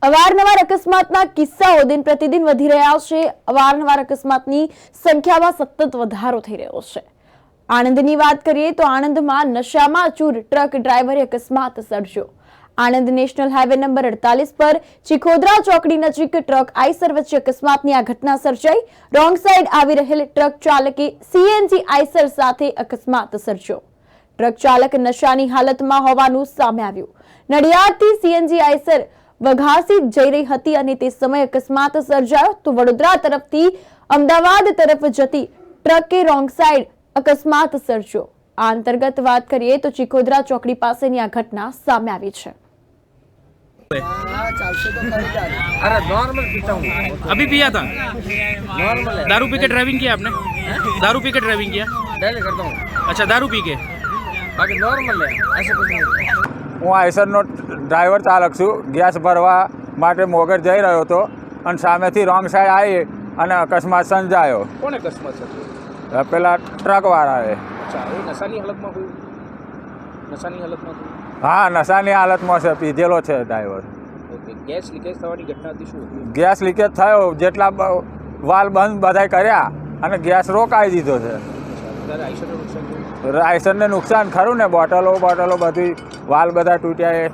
અવારનવાર અકસ્માતના કિસ્સાઓ દિન પ્રતિદિન વધી રહ્યા છે। અવારનવાર અકસ્માતની સંખ્યામાં સતત વધારો થઈ રહ્યો છે। આણંદની વાત કરીએ તો આણંદમાં નશામાં ચૂર ટ્રક ડ્રાઈવરે અકસ્માત સર્જ્યો। આણંદ નેશનલ હાઈવે નંબર 48 પર ચિખોદરા ચોકડી નજીક ટ્રક આઈસર વચ્ચે અકસ્માતની આ ઘટના સર્જાઈ। રોંગ સાઈડ આવી રહેલ ટ્રક ચાલકે સીએનજી આઈસર સાથે અકસ્માત સર્જ્યો। ટ્રક ચાલક નશાની હાલતમાં હોવાનું સામે આવ્યું। નડિયાદથી સીએનજી આઈસર વઘાસી જઈ રહી હતી અને તે સમયે અકસ્માત સર્જાયો તો વડોદરા તરફથી અમદાવાદ તરફ જતી ટ્રકે રોંગ સાઈડ અકસ્માત સર્જ્યો। આ અંતર્ગત વાત કરીએ તો ચિખોદરા ચોકડી પાસેની આ ઘટના સામે આવી છે। अरे नॉर्मल पीता हूँ। अभी पिया था? नॉर्मल है। दारू पी के ड्राइविंग किया आपने? दारू पी के ड्राइविंग किया? डेली करता हूँ। अच्छा, दारू पी के? बाकी नॉर्मल है, ऐसे कुछ नहीं। હું આઈસરનો ડ્રાઈવર ચાલક છું। ગેસ ભરવા માટે મોગર જઈ રહ્યો હતો અને સામેથી રોંગ સાઈડ આવી અને અકસ્માત સર્જાયો। कौन है कस्टमर सर? પેલા ટ્રકવાળાએ। अच्छा, ये नशानी हालत में हुई? नशानी हालत में हुई? હા, નશાની હાલતમાં છે, પીધેલો છે ડ્રાઈવર। ओके, गैस लीकेज થવાની ઘટના હતી શું હતી? ગેસ લીકેજ થયો, જેટલા વાલ બંધ બધાય કર્યા અને ગેસ રોકાઈ દીધો છે। ત્યારે આઈસરને નુકસાન થયું? આઈસરને નુકસાન ખરું ને, બોટલો બધું વાલ બધા તૂટ્યા।